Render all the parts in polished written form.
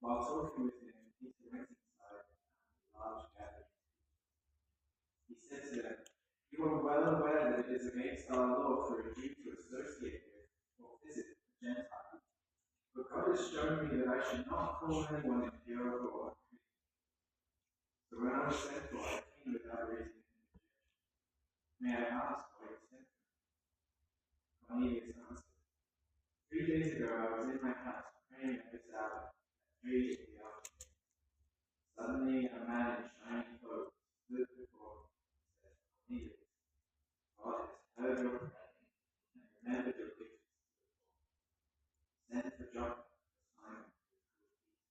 While talking with him, Peter went inside a large gathering. He said to them, "You are well aware that it is against our law for a Jew to associate with or visit a Gentile. But God has shown me that I should not call anyone impure or unclean. So when I was sent for, I came without raising an objection. May I ask why you sent for me?" Cornelius answered, "3 days ago I was in my house praying at this hour, at 3 in the afternoon. Suddenly a man in shining clothes stood before me and said, 'Cornelius, God has heard your prayer and remembered your gifts to the poor. Send for John, Simon, who is called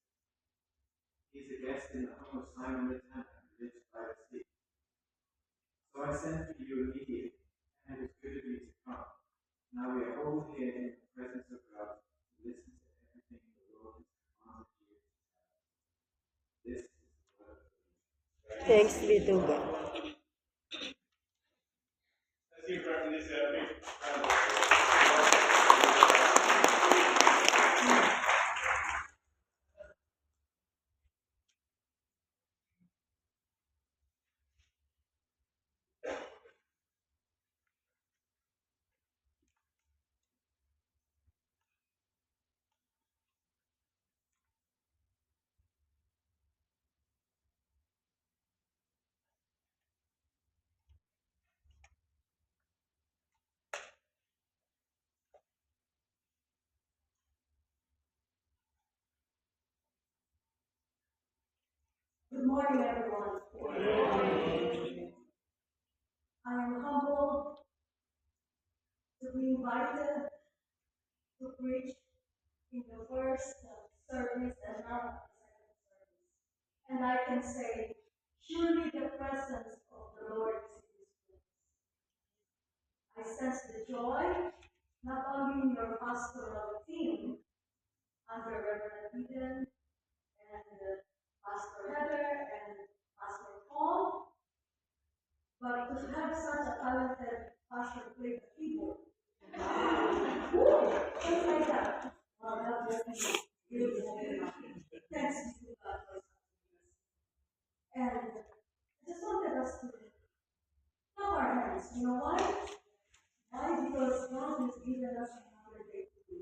Peter. He is a guest in the home of Simon the tanner who lives by the sea.' So I sent for you immediately, and it was good of you to come. Now we are all here in the presence of God to listen to everything the Lord has commanded you to tell us. This is the word of the Lord." Thanks be to God. Let's give Reverend this big round of Good morning, everyone. I am humbled to be invited to preach in the first service and now the second service. And I can say, surely the presence of the Lord is in this place. I sense the joy, not only in your pastoral team, under Reverend Eden and Pastor Heather and Pastor Paul, but to have such a talented pastor play the keyboard. Just like that. Well, that was really thanks be to God for something. And I just wanted us to clap our hands. You know why? Why? Because God has given us another day to do.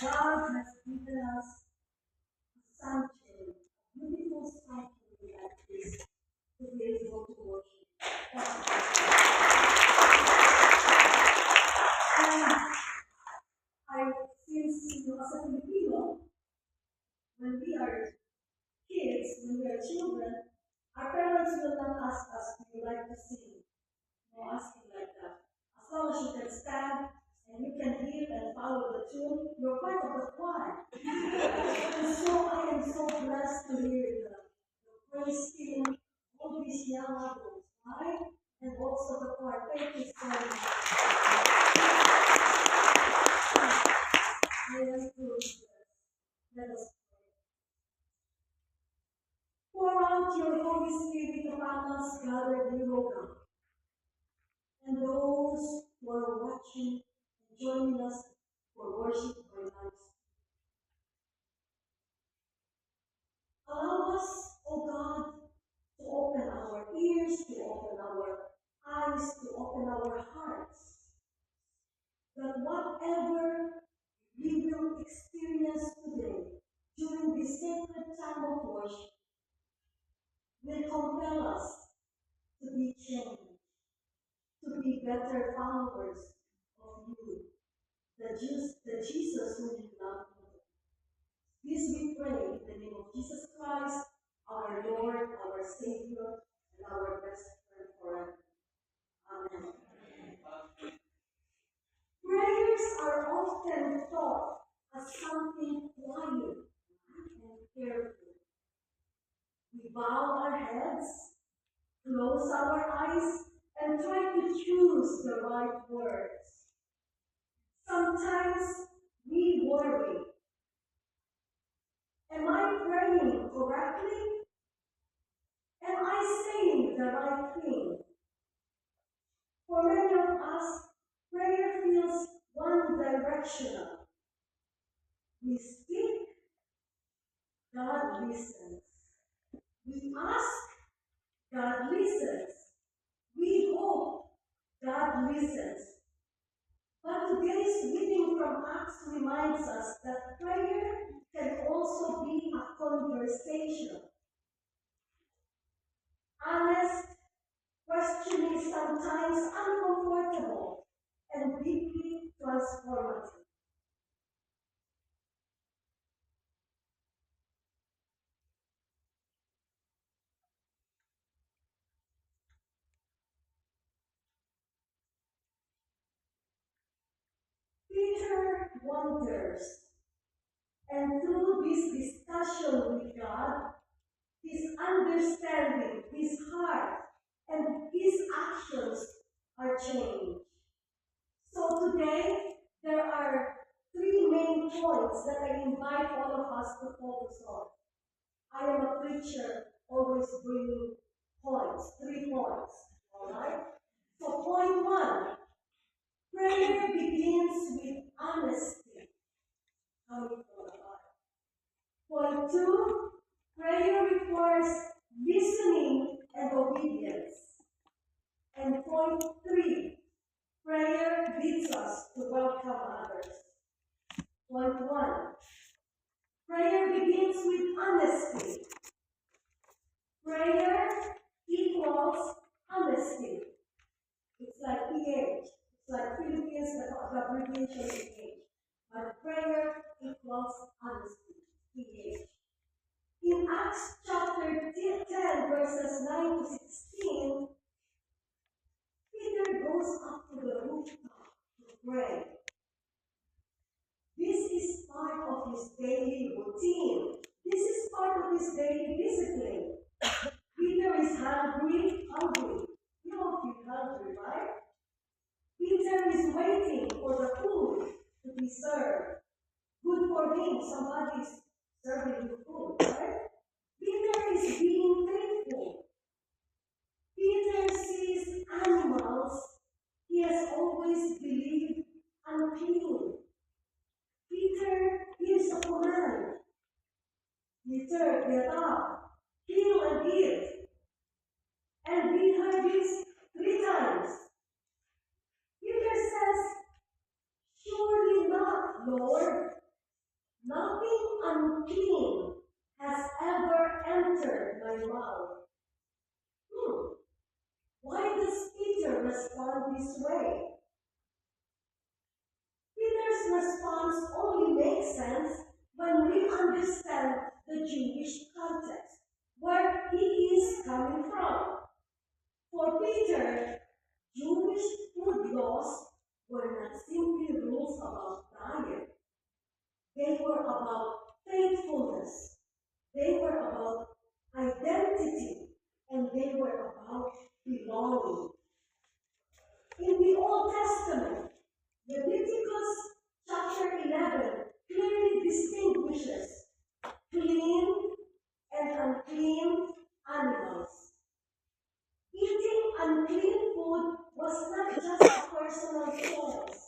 God has given us a sanctuary, a beautiful sanctuary like this, to be able to worship. And since as a Filipino, when we are kids, when we are children, our parents will not ask us, "Do you like to sing?" No asking like that. As long as you can stand and you can hear and follow the tune, you're part of the choir. And so I am so blessed to hear the praise team, all these young adults, right? And also the choir. Thank you so much. I am truly blessed. Let us pray. Pour out your Holy Spirit upon us, gathered here, O God. And those who are watching and joining us for worship or lives. Allow us, O God, to open our ears, to open our eyes, to open our hearts, that whatever we will experience today during this sacred time of worship will compel us to be changed, to be better followers of you, the Jesus whom you love. This we pray in the name of Jesus Christ, our Lord, our Savior, and our best friend forever. Amen. Prayers are often thought as something quiet and careful. We bow our heads, close our eyes, and try to choose the right words. Sometimes we worry. Am I praying correctly? Am I saying the right thing? For many of us, prayer feels one directional. We speak, God listens. We ask, God listens. We hope, God listens. But today's reading from Acts reminds us that prayer can also be a conversation. Honest, questioning, sometimes uncomfortable, and deeply transformative. Peter wonders, and through this discussion with God, his understanding, his heart, and his actions are changed. So today, there are three main points that I invite all of us to focus on. I am a preacher, always bringing points, 3 points, all right? So point 1, prayer begins with honesty. Coming from God. Point 2, prayer requires listening and obedience. And point 3, prayer leads us to welcome others. Point 1, prayer begins with honesty. Prayer equals honesty. It's like PH. It's like Philippines, the abbreviation PH. But prayer equals honesty. PH. In Acts chapter 10, verses 9 to 16, Peter goes up to the rooftop to pray. This is part of his daily routine. This is part of his daily discipline. Peter is hungry. You don't feel hungry, right? Peter is waiting for the food to be served. Good for him, somebody's serving you food, right? Peter is being faithful. Peter sees animals he has always believed unclean. Peter gives a command. Peter, get up, kill and eat. And we heard this 3 times. Peter says, surely not, Lord. Nothing unclean has ever entered my mouth. Why does Peter respond this way? Peter's response only makes sense when we understand the Jewish context, where he is coming from. For Peter, Jewish food laws were not simply rules about diet. They were about faithfulness. They were about identity. And they were about belonging. In the Old Testament, Leviticus chapter 11 clearly distinguishes clean and unclean animals. Eating unclean food was not just a personal choice.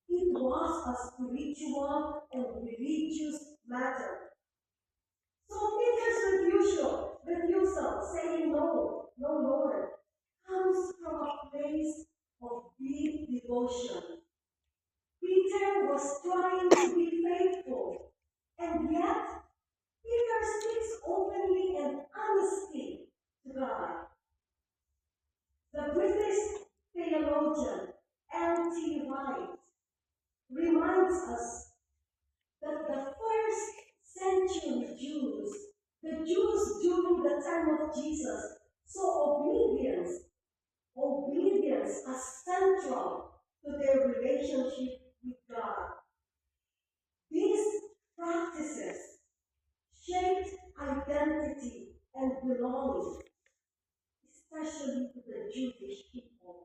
It was a spiritual and religious matter. So Peter's refusal, saying no, Lord, comes from a place of deep devotion. Peter was trying to be faithful, and yet Peter speaks openly and honestly to God. The British theologian N.T. Wright reminds us that the first century Jews, the Jews during the time of Jesus, saw obedience as central to their relationship with God. These practices shaped identity and belonging, especially to the Jewish people.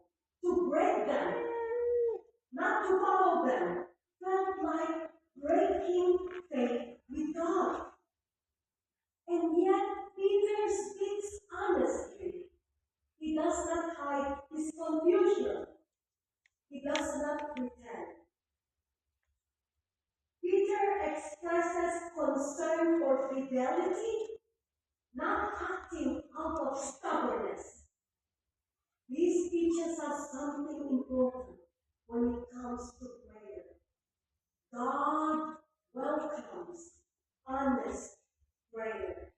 To break them, not to follow them, felt like breaking faith with God. And yet, Peter speaks honestly. He does not hide his confusion. He does not pretend. concern for fidelity, not acting out of stubbornness. These teaches us something important when it comes to prayer. God welcomes honest prayer.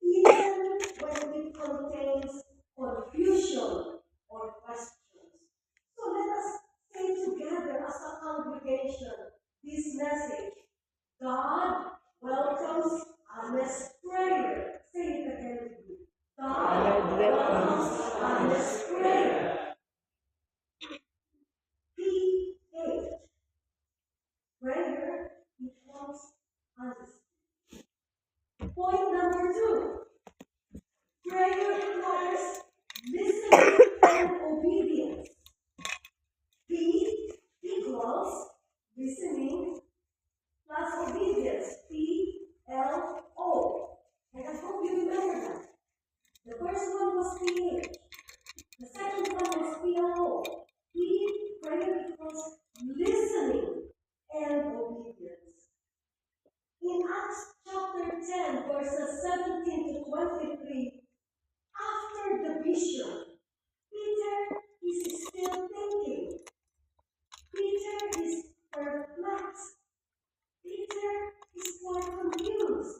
Even when it contains confusion or questions. So let us say together as a congregation this message. God welcomes honest prayer. Say it again with me. God welcomes honest prayer. P-H. Prayer equals honesty. Point number 2. Prayer requires listening and obedience. P equals listening plus obedience. P-L-O. And I hope you remember that. The first one was P-H. The second one was P-L-O. Prayer equals listening and obedience. In Acts chapter 10, verses 17 to 23, after the vision, Peter is still thinking. Peter is perplexed. Peter is quite confused.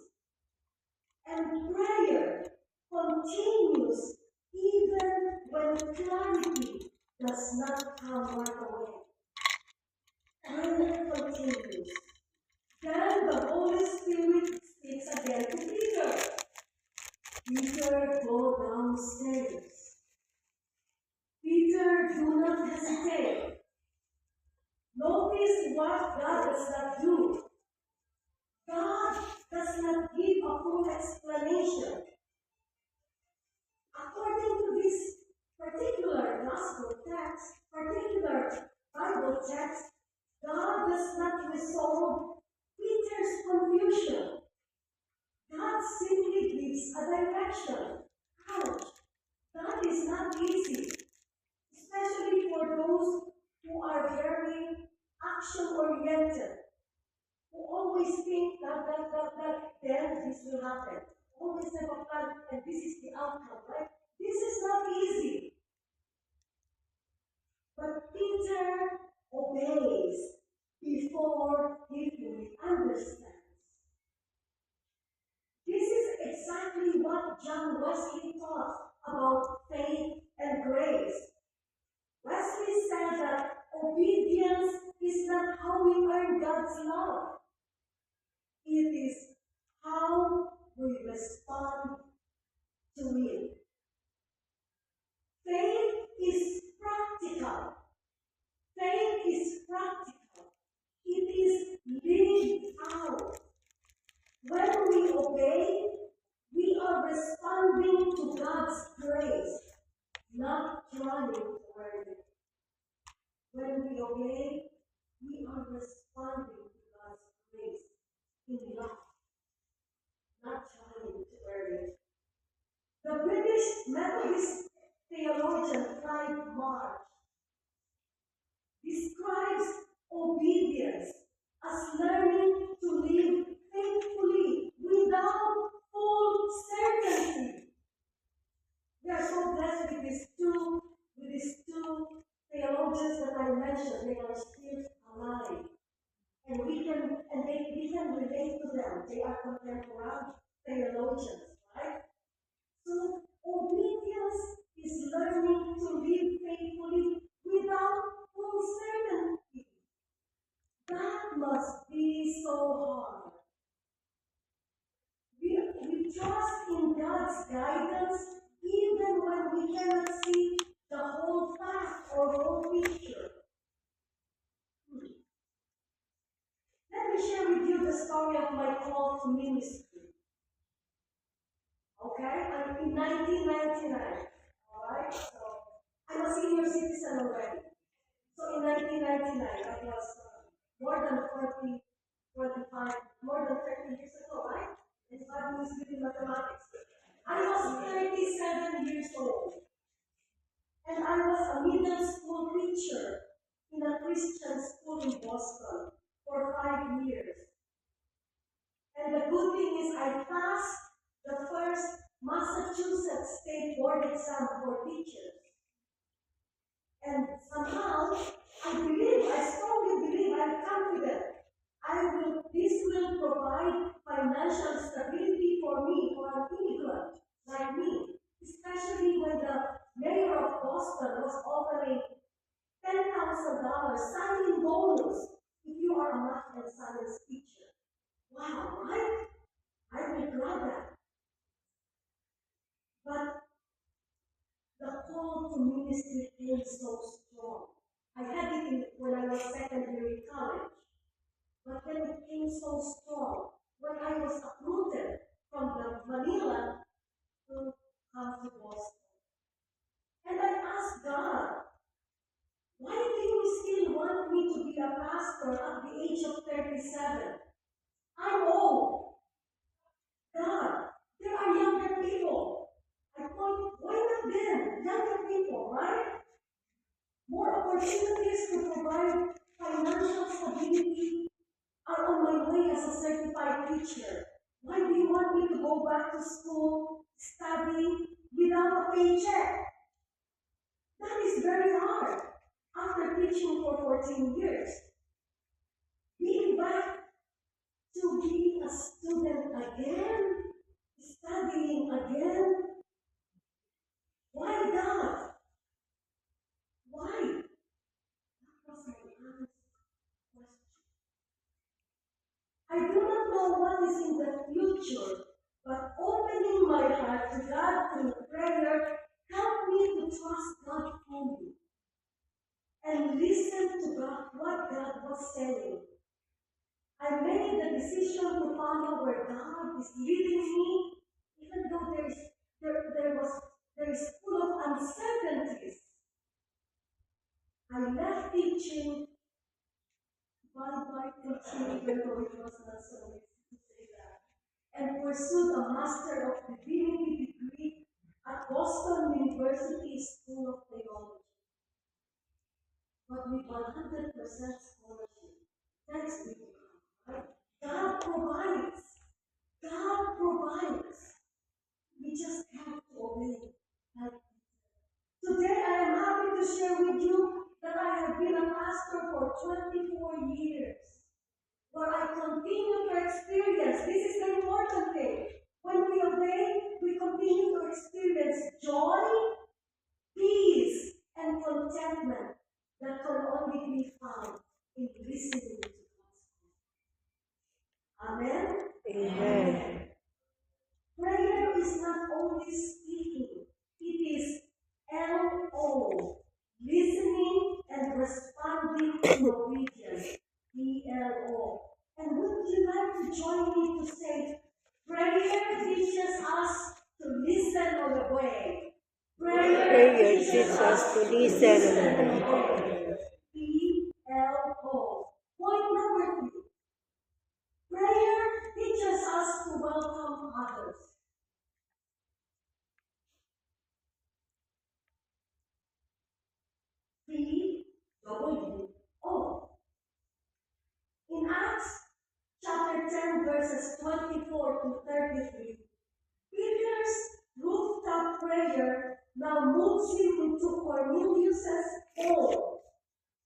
And prayer continues even when clarity does not come right away. Prayer continues. Then the Holy Spirit speaks again to Peter. Peter, go downstairs. Peter, do not hesitate. Notice what God does not do. God does not give a full explanation. According to this particular gospel text, particular Bible text, God does not resolve Peter's confusion. God simply gives a direction. Ouch! That is not easy, especially for those who are very action-oriented, who always think that, then this will happen. Always have a plan, and this is the outcome, right? This is not easy. But Peter obeys before he fully understands. This is exactly what John Wesley taught about faith and grace. Wesley said that obedience is not how we earn God's love. It is how we respond to it. Faith is practical. Faith is practical. It is lived out. When we obey, we are responding to God's grace, not trying to earn it. When we obey, we are responding to God's grace in love, not trying to earn it. The British Methodist theologian Clive Marsh describes obedience as learning to live faithfully without full certainty. We are so blessed with these two theologians that I mentioned. They are still alive, and we can relate to them. They are contemporary theologians, right? So obedience is learning to live faithfully without full certainty. That must be so hard. We trust in God's guidance even when we cannot see the whole path or whole picture. Let me share with you the story of my call to ministry. Okay? I'm in 1999. Alright? So I'm a senior citizen already. So in 1999, that was more than 40, 25, more than 30 years ago, right? And God was with mathematics. I was 37 years old. And I was a middle school teacher in a Christian school in Boston. for 5 years. And the good thing is I passed the first Massachusetts State Board exam for teachers. And somehow, I strongly believe, I'm confident, this will provide financial stability for me, for an immigrant like me, especially when the mayor of Boston was offering $10,000 signing bonus if you are a math and science teacher. Wow, right? I will grab that. But the call to ministry came so strong. I had it when I was second year in college. But then it came so strong when I was uprooted from the Manila to come to Boston. And I asked God, why do you still want me to be a pastor at the age of 37? I'm old. God, there are younger people. I thought, why not them? Younger people, right? More opportunities to provide financial stability are on my way as a certified teacher. Why do you want me to go back to school, study, without a paycheck? That is very hard. After teaching for 14 years, being back to being a student again, studying again. Why God? Why? That was my honest question. I do not know what is in the future, but opening my heart to God through prayer helped me to trust God fully and listen to God, what God was saying. I made the decision to follow where God is leading me, even though there is full of uncertainties. I left teaching, bye teaching, even though it was not so easy to say that, and pursued a Master of Divinity degree at Boston University School of Theology. But with 100% scholarship. Thanks be to God, right? God provides. God provides. We just have to obey. Today I am happy to share with you that I have been a pastor for 24 years. Where I continue to experience, this is the important thing. When we obey, we continue to experience joy, peace, and contentment that can only be found in listening to God's word. Amen? Amen. Prayer is not only speaking, it is LO, listening and responding in obedience, ELO. And would you like to join me to say, prayer teaches us to listen on the way. Prayer teaches us to listen on the way. ELO. Point number 3. Prayer teaches us to welcome others. PWO. In Acts chapter 10, verses 24 to 33, Peter's rooftop prayer now moves him into Cornelius' home,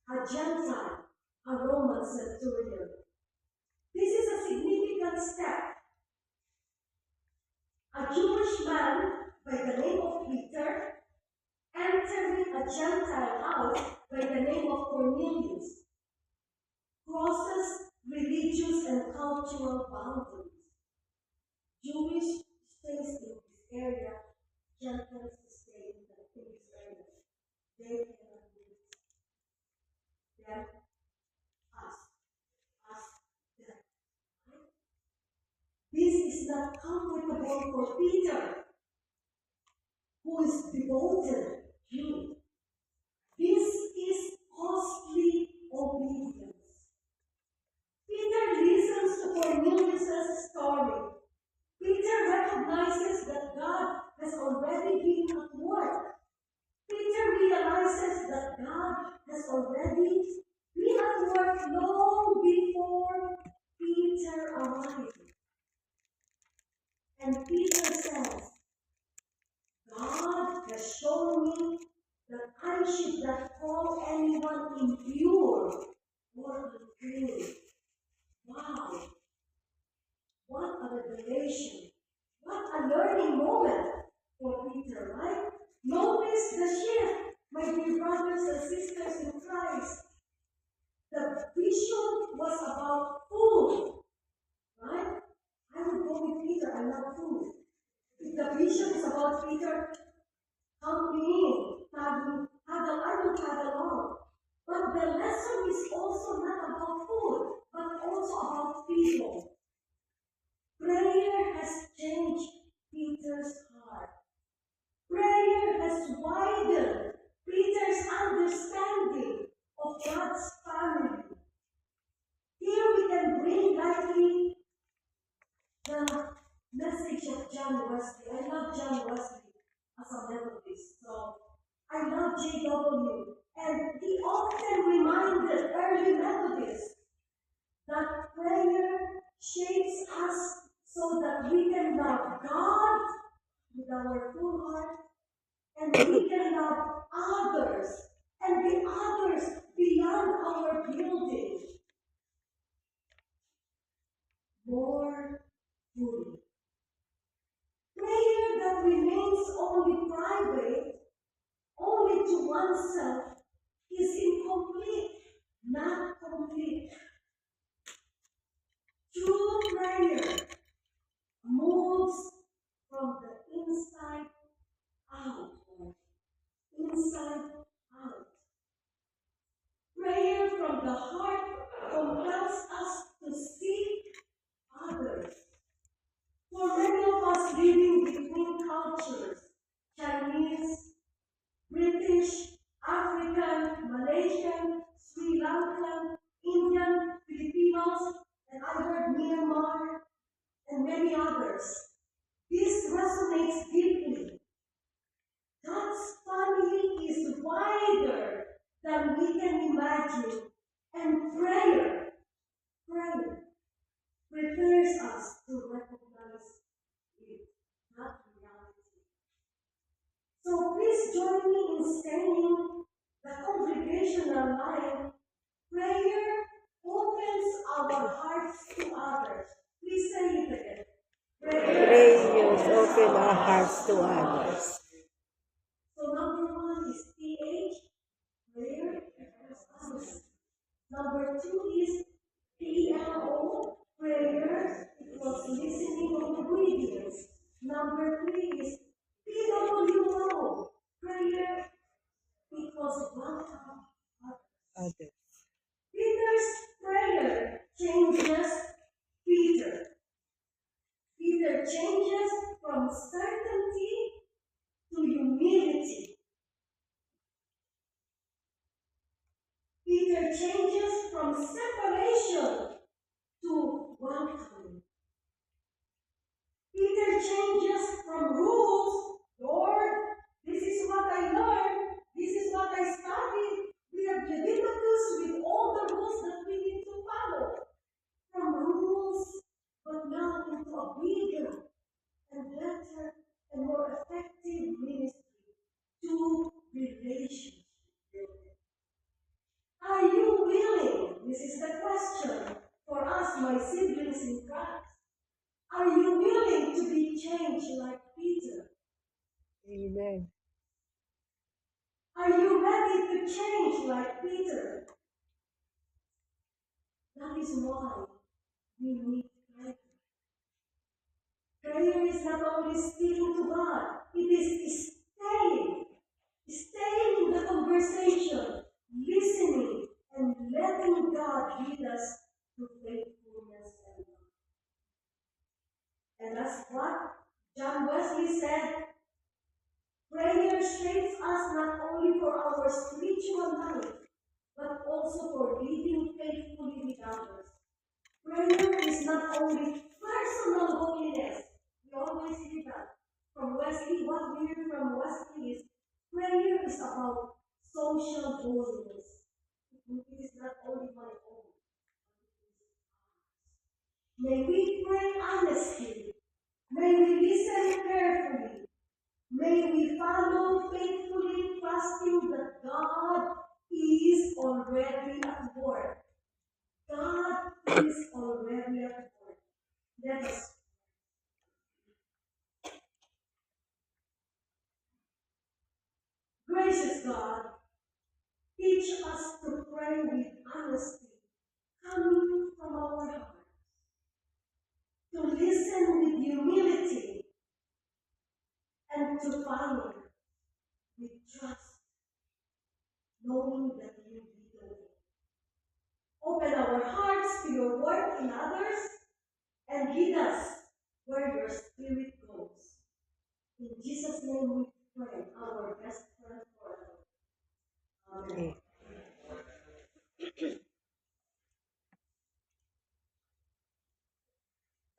a Gentile, a Roman centurion. This is a significant step. A Jewish man by the name of Peter entering a Gentile house by the name of Cornelius crosses religious and cultural boundaries. Jewish stays in this area, Gentiles stay in this area. They cannot mix. Them, us, them. This is not comfortable for Peter, who is devoted Jew. This is costly obedience. Peter listens to Cornelius' story. Peter recognizes that God has already been at work. Peter realizes that God has already been at work long before worship that call anyone impure or unclean. Wow, what a revelation. What a learning moment for Peter, right? Notice the shift, my dear brothers and sisters in Christ. The vision was about food, right? I would go with Peter, I love food. If the vision is about Peter, count me in, I will tag along. But the lesson is also not about food, but also about people. Prayer has changed Peter's heart. Prayer has widened Peter's understanding of God's family. Here we can bring lightly the message of John Wesley. I love John Wesley as a Methodist, so I love J.W. And he often reminded early Methodists that prayer shapes us so that we can love God with our full heart and we can love others and the others beyond our building more fully. Prayer that remains only private, only to oneself, is incomplete, not complete. True prayer moves from the inside out, or inside out. Prayer from the heart compels us to seek others. For many of us living between cultures, Chinese, British, African, Malaysian, Sri Lankan, Indian, Filipinos, and I heard Myanmar, and many others. This resonates deeply. God's family is wider than we can imagine, and prayer prepares us to recognize it, not reality. So please join me in saying the congregational line, prayer opens our hearts to others. Please say it again. Prayers open our hearts to others. So number one is PH, prayer. Number two is PLO, prayer equals listening of obedience. Number three is PWO, prayer equals welcome others. Others. Peter's prayer changes Peter. Peter changes from certainty to humility. Peter changes from separation to welcome. Peter changes from rules, Lord, this is what I learned, this is what I studied. We have Leviticus with all the rules that we need to follow. From rules, but now into a bigger and better and more effective ministry to relationship building. Are you willing? This is the question for us, my siblings in Christ. Are you willing to be changed like Peter? Amen. Are you ready to change like Peter? That is why we need prayer. Prayer is not only speaking to God, it is staying in the conversation, listening, and letting God lead us to faithfulness and love. And that's what John Wesley said. Prayer shapes us not only for our spiritual life, but also for living faithfully with others. Prayer is not only personal holiness. We always hear that from Wesley. What we hear from Wesley is prayer is about social holiness. It is not only my own. May we pray honestly. May we listen carefully. May we follow faithfully, trusting that God already at work. God is already at work. Let us gracious God, teach us to pray with honesty, coming from our hearts, to listen with humility, and to follow with trust, knowing that you lead the way. Open our hearts to your work in others, and lead us where your spirit goes. In Jesus' name we pray, our best friend forever. Amen.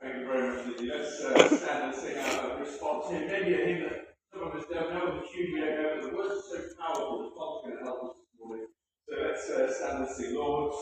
Thank you very much, Lizzie. Let's stand and sing our response here. Maybe a hymn that some of us don't know, the tune we don't know, but the words are so powerful, the song's going to help us this morning. So let's stand and sing. Lord,